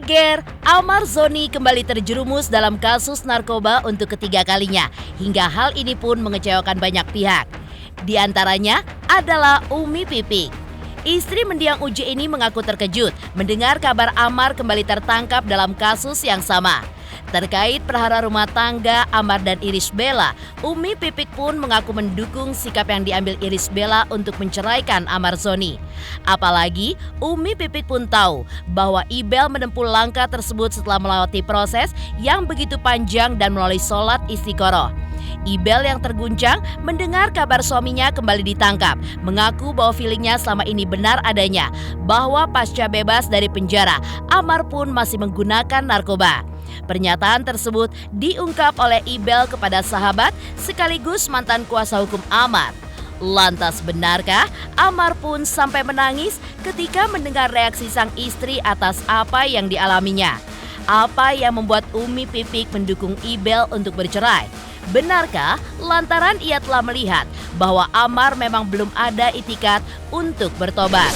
Geger, Amar Zoni kembali terjerumus dalam kasus narkoba untuk ketiga kalinya. Hingga hal ini pun mengecewakan banyak pihak. Di antaranya adalah Umi Pipik. Istri mendiang Uji ini mengaku terkejut mendengar kabar Amar kembali tertangkap dalam kasus yang sama. Terkait perhara rumah tangga Amar dan Irish Bella, Umi Pipik pun mengaku mendukung sikap yang diambil Irish Bella untuk menceraikan Amar Zoni. Apalagi Umi Pipik pun tahu bahwa Ibel menempuh langkah tersebut setelah melewati proses yang begitu panjang dan melalui sholat istiqoroh. Ibel yang terguncang mendengar kabar suaminya kembali ditangkap, mengaku bahwa feelingnya selama ini benar adanya, bahwa pasca bebas dari penjara, Amar pun masih menggunakan narkoba. Pernyataan tersebut diungkap oleh Ibel kepada sahabat sekaligus mantan kuasa hukum Amar. Lantas benarkah Amar pun sampai menangis ketika mendengar reaksi sang istri atas apa yang dialaminya? Apa yang membuat Umi Pipik mendukung Ibel untuk bercerai? Benarkah lantaran ia telah melihat bahwa Amar memang belum ada itikat untuk bertobat?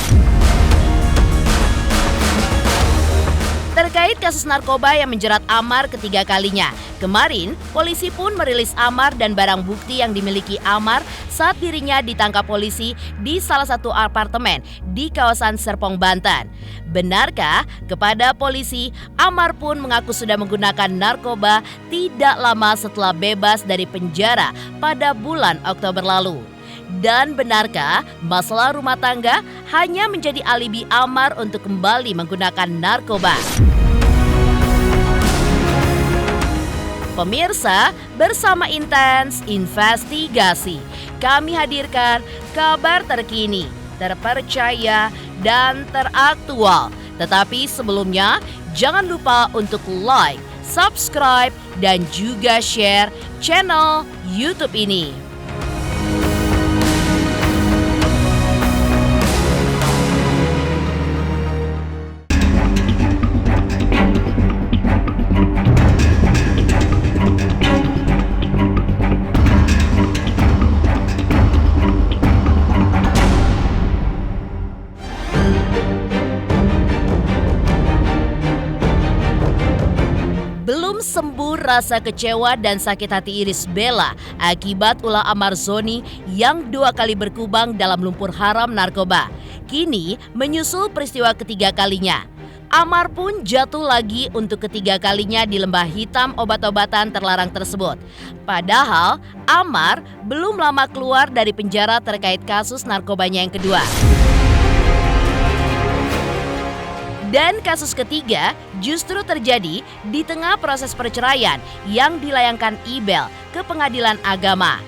Terkait kasus narkoba yang menjerat Amar ketiga kalinya, kemarin polisi pun merilis Amar dan barang bukti yang dimiliki Amar saat dirinya ditangkap polisi di salah satu apartemen di kawasan Serpong, Banten. Benarkah? Kepada polisi, Amar pun mengaku sudah menggunakan narkoba tidak lama setelah bebas dari penjara pada bulan Oktober lalu. Dan benarkah masalah rumah tangga hanya menjadi alibi Amar untuk kembali menggunakan narkoba? Pemirsa, bersama Intens Investigasi, kami hadirkan kabar terkini, terpercaya, dan teraktual. Tetapi sebelumnya, jangan lupa untuk like, subscribe, dan juga share channel YouTube ini. Belum sembuh rasa kecewa dan sakit hati Irish Bella akibat ulah Amar Zoni yang 2 kali berkubang dalam lumpur haram narkoba. Kini menyusul peristiwa ketiga kalinya. Amar pun jatuh lagi untuk ketiga kalinya di lembah hitam obat-obatan terlarang tersebut. Padahal Amar belum lama keluar dari penjara terkait kasus narkobanya yang kedua. Dan kasus ketiga justru terjadi di tengah proses perceraian yang dilayangkan Ibel ke pengadilan agama.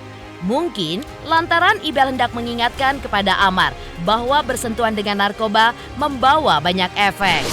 Mungkin lantaran Ibel hendak mengingatkan kepada Amar bahwa bersentuhan dengan narkoba membawa banyak efek.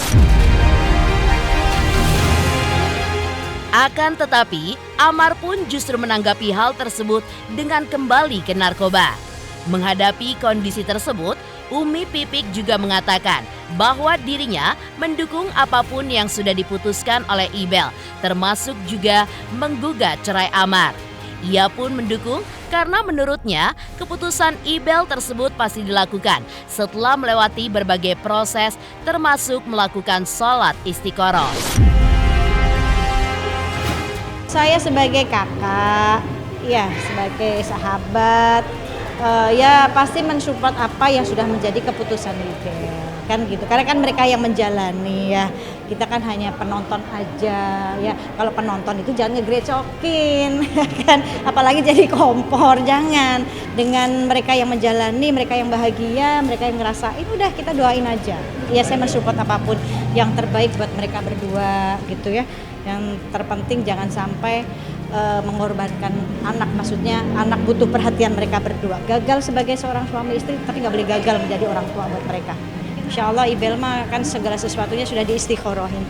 Akan tetapi, Amar pun justru menanggapi hal tersebut dengan kembali ke narkoba. Menghadapi kondisi tersebut, Umi Pipik juga mengatakan bahwa dirinya mendukung apapun yang sudah diputuskan oleh Ibel, termasuk juga menggugat cerai Amar. Ia pun mendukung karena menurutnya keputusan Ibel tersebut pasti dilakukan setelah melewati berbagai proses, termasuk melakukan sholat istiqoroh. Saya sebagai kakak, ya sebagai sahabat, ya pasti mensupport apa yang sudah menjadi keputusan Ibel, kan gitu. Karena kan mereka yang menjalani ya, kita kan hanya penonton aja ya. Kalau penonton itu jangan ngegrecokin, kan? Apalagi jadi kompor, jangan. Dengan mereka yang menjalani, mereka yang bahagia, mereka yang ngerasain, udah kita doain aja. Ya saya mensupport apapun yang terbaik buat mereka berdua gitu ya. Yang terpenting jangan sampai mengorbankan anak, maksudnya anak butuh perhatian mereka berdua. Gagal sebagai seorang suami istri, tapi nggak boleh gagal menjadi orang tua buat mereka. Insya Allah Ibel mah kan segala sesuatunya sudah diistiqorohin,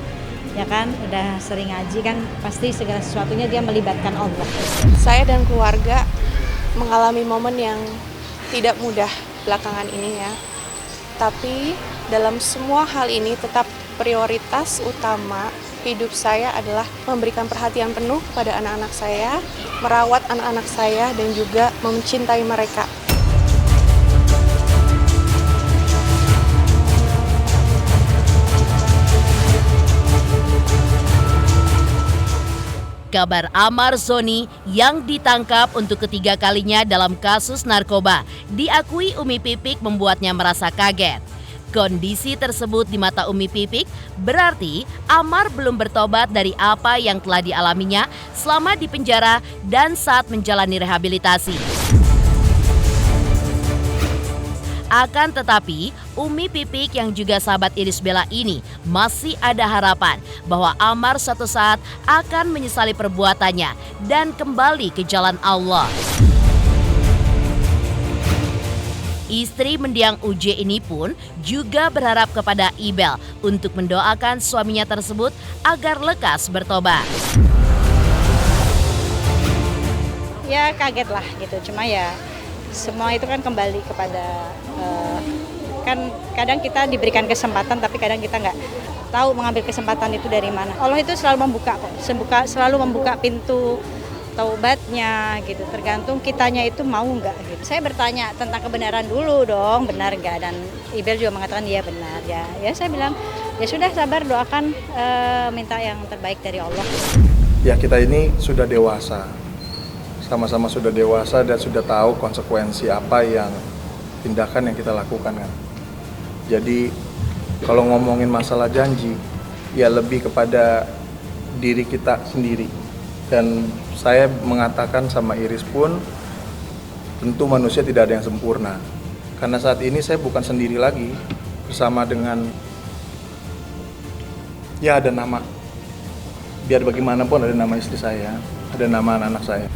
ya kan, udah sering ngaji kan, pasti segala sesuatunya dia melibatkan Allah. Saya dan keluarga mengalami momen yang tidak mudah belakangan ini ya. Tapi dalam semua hal ini tetap prioritas utama hidup saya adalah memberikan perhatian penuh kepada anak-anak saya, merawat anak-anak saya, dan juga mencintai mereka. Kabar Amar Zoni yang ditangkap untuk ketiga kalinya dalam kasus narkoba diakui Umi Pipik membuatnya merasa kaget. Kondisi tersebut di mata Umi Pipik berarti Amar belum bertobat dari apa yang telah dialaminya selama di penjara dan saat menjalani rehabilitasi. Akan tetapi, Umi Pipik yang juga sahabat Irish Bella ini masih ada harapan bahwa Amar suatu saat akan menyesali perbuatannya dan kembali ke jalan Allah. Istri mendiang UJ ini pun juga berharap kepada Ibel untuk mendoakan suaminya tersebut agar lekas bertobat. Ya kaget lah gitu, cuma ya semua itu kan kembali kepada kan kadang kita diberikan kesempatan tapi kadang kita nggak tahu mengambil kesempatan itu dari mana. Allah itu selalu membuka kok, selalu membuka pintu taubatnya gitu, tergantung kitanya itu mau nggak gitu. Saya bertanya tentang kebenaran dulu dong, benar nggak, dan Ibel juga mengatakan iya benar ya. Ya saya bilang ya sudah sabar, doakan, minta yang terbaik dari Allah. Ya kita ini sudah dewasa, sama-sama sudah dewasa dan sudah tahu konsekuensi apa yang tindakan yang kita lakukan kan. Jadi kalau ngomongin masalah janji, ya lebih kepada diri kita sendiri. Dan saya mengatakan sama Iris pun, tentu manusia tidak ada yang sempurna. Karena saat ini saya bukan sendiri lagi, bersama dengan, ya ada nama, biar bagaimanapun ada nama istri saya, ada nama anak-anak saya.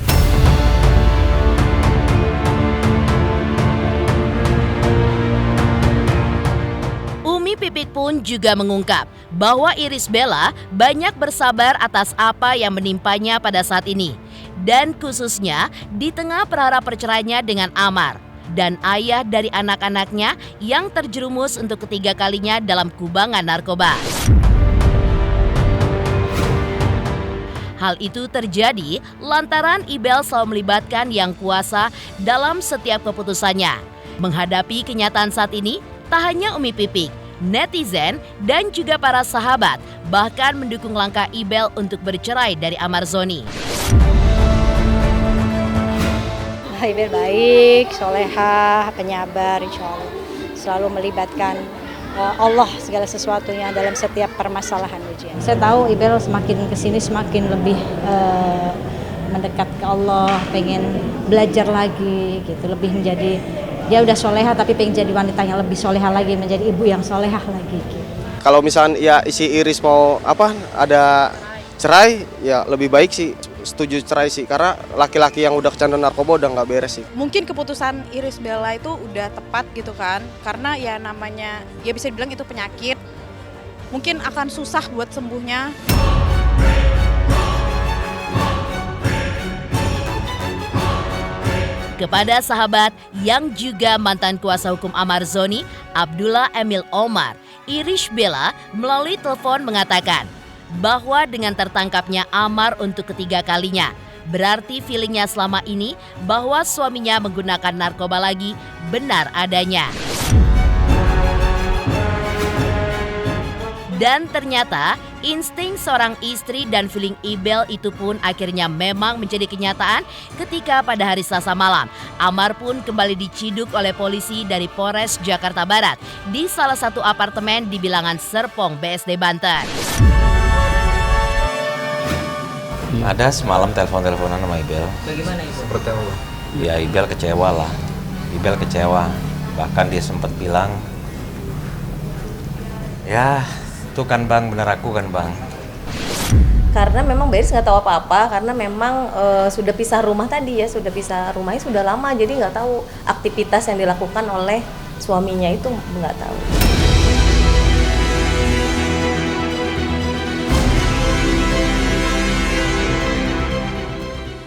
Umi Pipik pun juga mengungkap bahwa Irish Bella banyak bersabar atas apa yang menimpanya pada saat ini. Dan khususnya di tengah perkara perceraiannya dengan Amar dan ayah dari anak-anaknya yang terjerumus untuk ketiga kalinya dalam kubangan narkoba. Hal itu terjadi lantaran Ibel selalu melibatkan yang kuasa dalam setiap keputusannya. Menghadapi kenyataan saat ini, tak hanya Umi Pipik, netizen, dan juga para sahabat bahkan mendukung langkah Ibel untuk bercerai dari Amar Zoni. Ibel baik, solehah, penyabar, insya Allah. Selalu melibatkan Allah segala sesuatunya dalam setiap permasalahan ujian. Saya tahu Ibel semakin kesini semakin lebih mendekat ke Allah, pengen belajar lagi gitu, lebih menjadi, dia udah soleha tapi pengen jadi wanita yang lebih soleha lagi, menjadi ibu yang solehah lagi gitu. Kalau misalnya ya isi Iris mau ada cerai, ya lebih baik sih setuju cerai sih, karena laki-laki yang udah kecanduan narkoba udah nggak beres sih. Mungkin keputusan Irish Bella itu udah tepat gitu kan, karena ya namanya ya bisa dibilang itu penyakit, mungkin akan susah buat sembuhnya. Kepada sahabat yang juga mantan kuasa hukum Amar Zoni, Abdullah Emil Omar, Irish Bella melalui telepon mengatakan bahwa dengan tertangkapnya Amar untuk ketiga kalinya, berarti feelingnya selama ini bahwa suaminya menggunakan narkoba lagi benar adanya. Dan ternyata insting seorang istri dan feeling Ibel itu pun akhirnya memang menjadi kenyataan ketika pada hari Selasa malam Amar pun kembali diciduk oleh polisi dari Polres Jakarta Barat di salah satu apartemen di bilangan Serpong, BSD Banten. Ada semalam telepon-teleponan sama Ibel. Bagaimana Ibu? Seperti apa? Ya Ibel kecewa lah. Ibel kecewa. Bahkan dia sempat bilang, ya itu kan bang, bener aku kan bang. Karena memang Iris nggak tahu apa-apa, karena memang sudah pisah rumah tadi ya, sudah pisah rumahnya sudah lama, jadi nggak tahu aktivitas yang dilakukan oleh suaminya itu nggak tahu.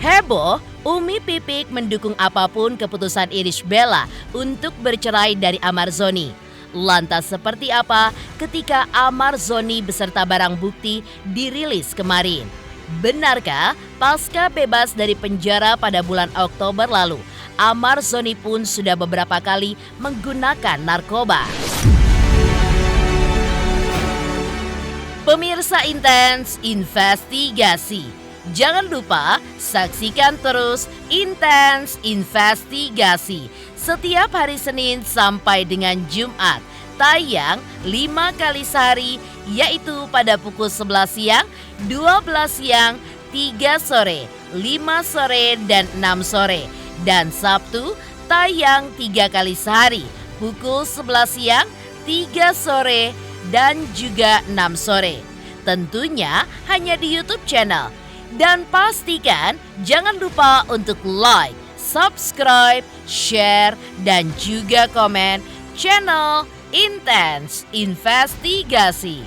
Heboh, Umi Pipik mendukung apapun keputusan Irish Bella untuk bercerai dari Amar Zoni. Lantas seperti apa ketika Amar Zoni beserta barang bukti dirilis kemarin? Benarkah pasca bebas dari penjara pada bulan Oktober lalu, Amar Zoni pun sudah beberapa kali menggunakan narkoba? Pemirsa Intens Investigasi, Jangan lupa saksikan terus Intens Investigasi setiap hari Senin sampai dengan Jumat. Tayang 5 kali sehari, yaitu pada pukul 11 siang, 12 siang, 3 sore, 5 sore, dan 6 sore. Dan Sabtu tayang 3 kali sehari, pukul 11 siang, 3 sore, dan juga 6 sore. Tentunya hanya di YouTube channel. Dan pastikan jangan lupa untuk like, subscribe, share, dan juga komen channel Intens Investigasi.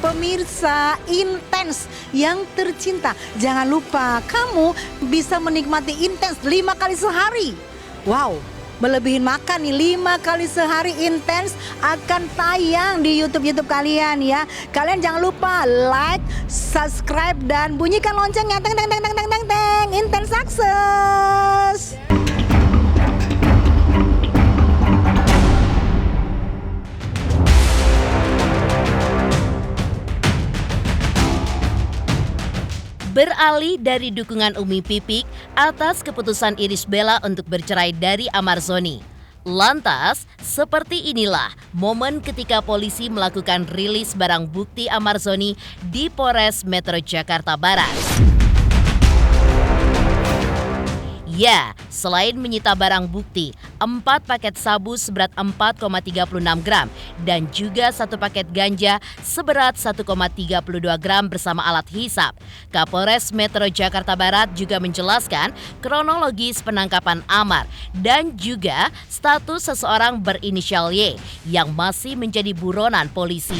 Pemirsa Intens yang tercinta, jangan lupa kamu bisa menikmati Intens 5 kali sehari. Wow, melebihin makan nih, 5 kali sehari Intens akan tayang di YouTube kalian ya. Kalian jangan lupa like, subscribe, dan bunyikan loncengnya. Teng teng teng teng teng teng teng. Intens sukses. Beralih dari dukungan Umi Pipik atas keputusan Irish Bella untuk bercerai dari Amar Zoni. Lantas, seperti inilah momen ketika polisi melakukan rilis barang bukti Amar Zoni di Polres Metro Jakarta Barat. Ya, selain menyita barang bukti, 4 paket sabu seberat 4,36 gram dan juga 1 paket ganja seberat 1,32 gram bersama alat hisap. Kapolres Metro Jakarta Barat juga menjelaskan kronologis penangkapan Amar dan juga status seseorang berinisial Y yang masih menjadi buronan polisi.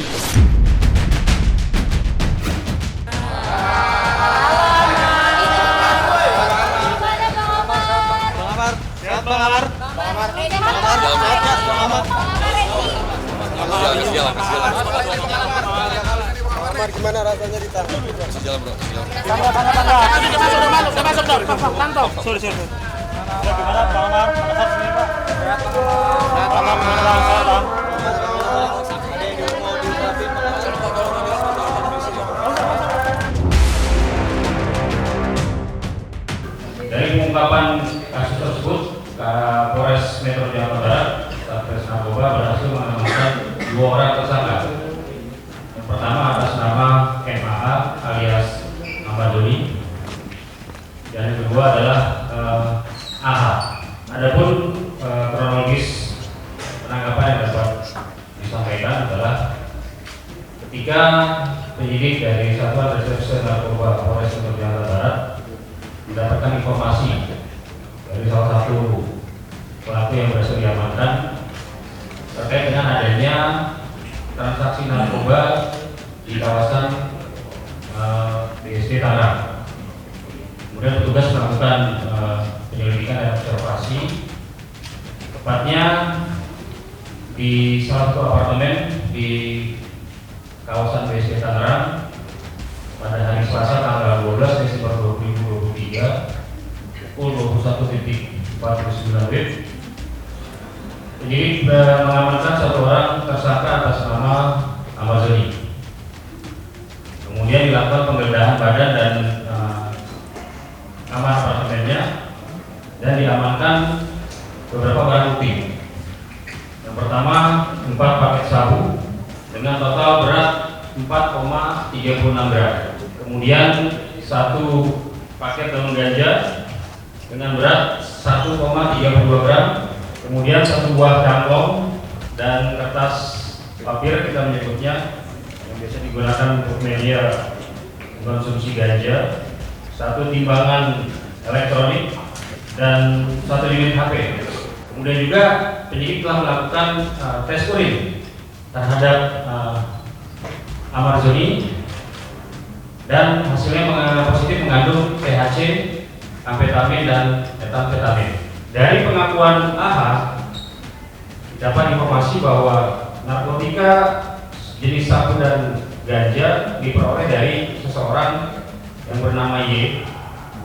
Gimana rasanya ditangkap? Kasih jalan bro, kasih jalan. Udah masuk dong, pantau. Sorry. Gimana Bang Amar? Dari pengungkapan kasus tersebut, Polres Metro Jakarta Barat, Satres Narkoba berhasil mengamankan 2 orang tersangka. Yang pertama atas nama MAA alias Amar Zoni, dan yang kedua adalah AH. Adapun kronologis penangkapan yang dapat disampaikan adalah ketika penyidik dari Satuan Reserse Narkoba Polres Metro Jakarta Barat mendapatkan informasi dari salah satu pelaku yang berhasil diamankan terkait dengan adanya transaksi narkoba di kawasan BSD Tangerang. Kemudian petugas melakukan penyelidikan dan observasi, tepatnya di salah satu apartemen di kawasan BSD Tangerang pada hari Selasa tanggal 12 Desember 2023 pukul 21.49 WIB. Penyidik mengamankan 1 orang tersangka atas nama Amar Zoni. Kemudian dilakukan penggeledahan badan dan kamar apartemennya dan diamankan beberapa barang bukti. Yang pertama 4 paket sabu dengan total berat 4,36 gram. Kemudian 1 paket daun ganja dengan berat 1,32 gram. Kemudian 1 buah kantong dan kertas papir, kita menyebutnya, yang biasa digunakan untuk media konsumsi ganja, 1 timbangan elektronik, dan 1 unit HP. Kemudian juga penyidik telah melakukan tes urin terhadap Amar Zoni dan hasilnya positif mengandung THC, amfetamin, dan metamfetamin. Dari pengakuan AH dapat informasi bahwa narkotika jenis sabu dan ganja diperoleh dari seseorang yang bernama Y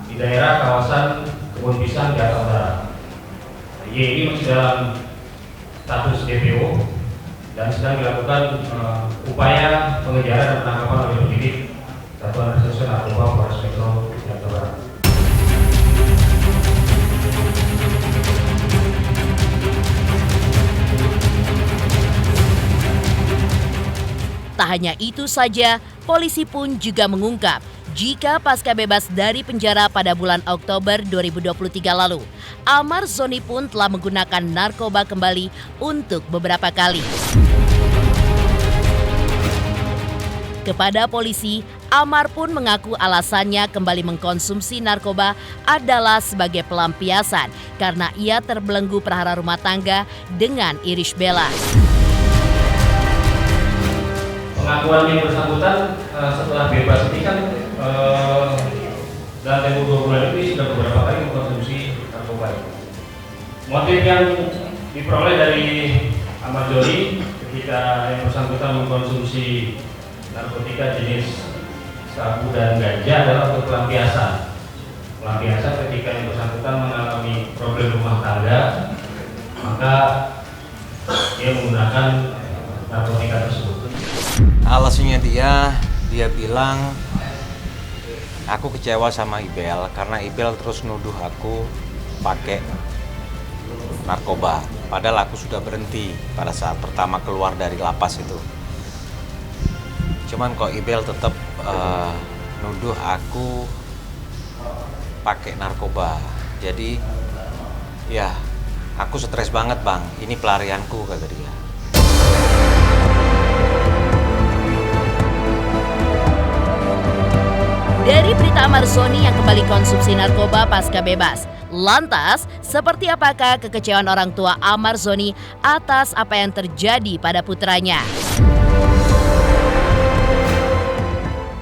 di daerah kawasan Kebun Pisang Jakarta Barat. Y ini masih dalam status DPO dan sedang dilakukan upaya pengejaran dan penangkapan oleh penyidik Satuan Reserse Narkoba Polres Metro Jakarta Barat. Tak hanya itu saja, polisi pun juga mengungkap jika pasca bebas dari penjara pada bulan Oktober 2023 lalu, Amar Zoni pun telah menggunakan narkoba kembali untuk beberapa kali. Kepada polisi, Amar pun mengaku alasannya kembali mengkonsumsi narkoba adalah sebagai pelampiasan karena ia terbelenggu perkara rumah tangga dengan Irish Bella. Pengakuan yang bersangkutan setelah bebas ini kan dalam tempo 2 bulan ini sudah beberapa kali mengkonsumsi narkoba. Motif yang diperoleh dari Amar Zoni ketika yang bersangkutan mengkonsumsi narkotika jenis sabu dan ganja adalah untuk pelampiasan. Pelampiasan ketika yang bersangkutan mengalami problem rumah tangga, maka dia menggunakan narkotika tersebut. Alasannya dia bilang aku kecewa sama Ibel karena Ibel terus nuduh aku pakai narkoba. Padahal aku sudah berhenti pada saat pertama keluar dari lapas itu. Cuman kok Ibel tetap nuduh aku pakai narkoba. Jadi ya aku stres banget bang. Ini pelarianku kata dia. Dari berita Amar Zoni yang kembali konsumsi narkoba pasca bebas, lantas seperti apakah kekecewaan orang tua Amar Zoni atas apa yang terjadi pada putranya?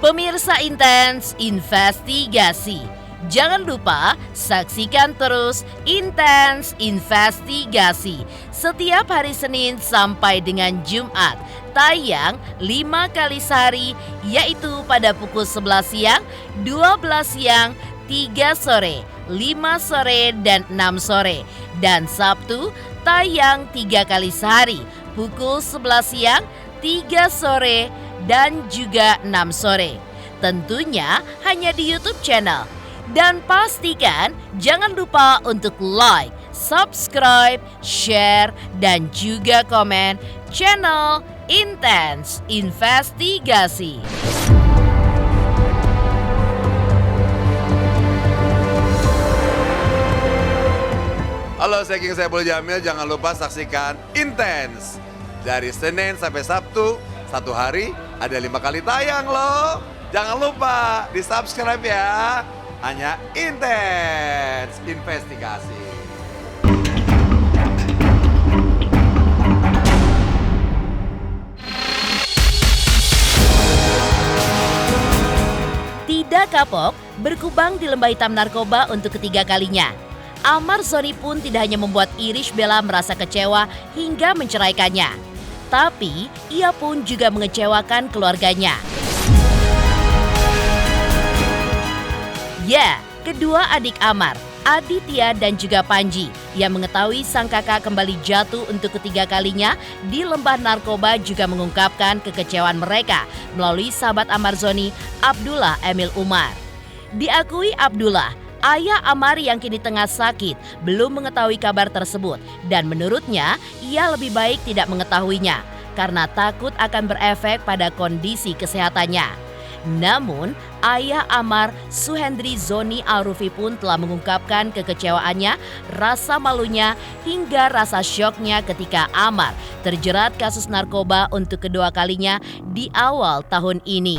Pemirsa Intens Investigasi, jangan lupa saksikan terus Intens Investigasi setiap hari Senin sampai dengan Jumat. Tayang 5 kali sehari, yaitu pada pukul 11 siang, 12 siang, 3 sore, 5 sore, dan 6 sore. Dan Sabtu tayang 3 kali sehari, pukul 11 siang, 3 sore, dan juga 6 sore. Tentunya hanya di YouTube channel. Dan pastikan jangan lupa untuk like, subscribe, share, dan juga komen channel Intens Investigasi. Halo, saya King Saiful Jamil. Jangan lupa saksikan Intens dari Senin sampai Sabtu. Satu hari ada 5 kali tayang loh. Jangan lupa di subscribe ya. Hanya Intens Investigasi. Tidak kapok, berkubang di lembah hitam narkoba untuk ketiga kalinya. Amar Zoni pun tidak hanya membuat Irish Bella merasa kecewa hingga menceraikannya, tapi ia pun juga mengecewakan keluarganya. Ya, kedua adik Amar, Aditya dan juga Panji, yang mengetahui sang kakak kembali jatuh untuk ketiga kalinya di lembah narkoba juga mengungkapkan kekecewaan mereka melalui sahabat Amar Zoni, Abdullah Emil Umar. Diakui Abdullah, ayah Amar yang kini tengah sakit belum mengetahui kabar tersebut dan menurutnya ia lebih baik tidak mengetahuinya karena takut akan berefek pada kondisi kesehatannya. Namun, ayah Amar, Suhendri Zoni Al-Rufi pun telah mengungkapkan kekecewaannya, rasa malunya, hingga rasa syoknya ketika Amar terjerat kasus narkoba untuk kedua kalinya di awal tahun ini.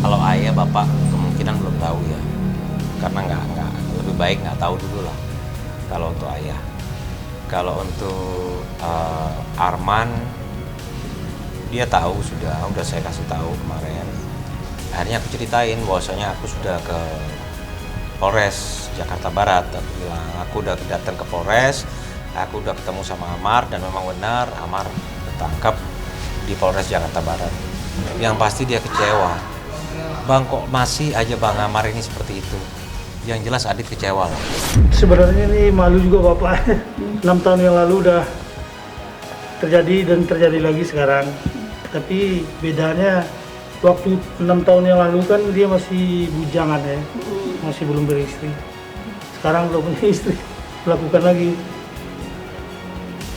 Kalau ayah bapak kemungkinan belum tahu ya, karena nggak lebih baik nggak tahu dulu lah. Kalau untuk ayah, kalau untuk Arman, dia tahu sudah saya kasih tahu kemarin. Akhirnya aku ceritain bahwasanya aku sudah ke Polres Jakarta Barat. Aku bilang aku udah datang ke Polres, aku udah ketemu sama Amar dan memang benar Amar ditangkap di Polres Jakarta Barat. Yang pasti dia kecewa. Bang, kok masih aja Bang Amar ini seperti itu? Yang jelas Adit kecewa lah. Sebenarnya ini malu juga Bapak. 6 tahun yang lalu udah terjadi lagi sekarang. Tapi bedanya waktu 6 tahun yang lalu kan dia masih bujangan ya, masih belum beristri. Sekarang belum punya istri, melakukan lagi.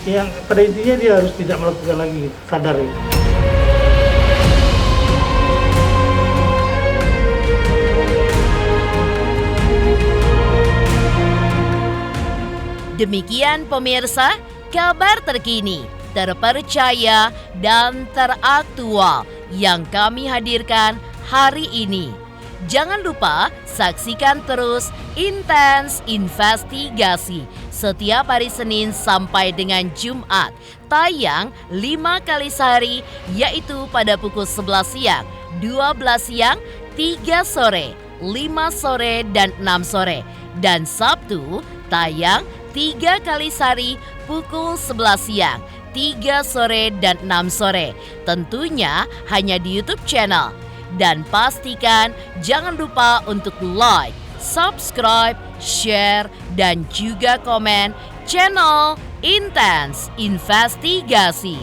Yang pada intinya dia harus tidak melakukan lagi, sadar ya. Demikian pemirsa, kabar terkini, terpercaya, dan teraktual yang kami hadirkan hari ini. Jangan lupa saksikan terus Intens Investigasi setiap hari Senin sampai dengan Jumat. Tayang 5 kali sehari, yaitu pada pukul 11 siang, 12 siang, 3 sore, 5 sore, dan 6 sore. Dan Sabtu tayang 3 kali sehari pukul 11 siang, 3 sore, dan 6 sore. Tentunya hanya di YouTube channel. Dan pastikan jangan lupa untuk like, subscribe, share, dan juga komen channel Intens Investigasi.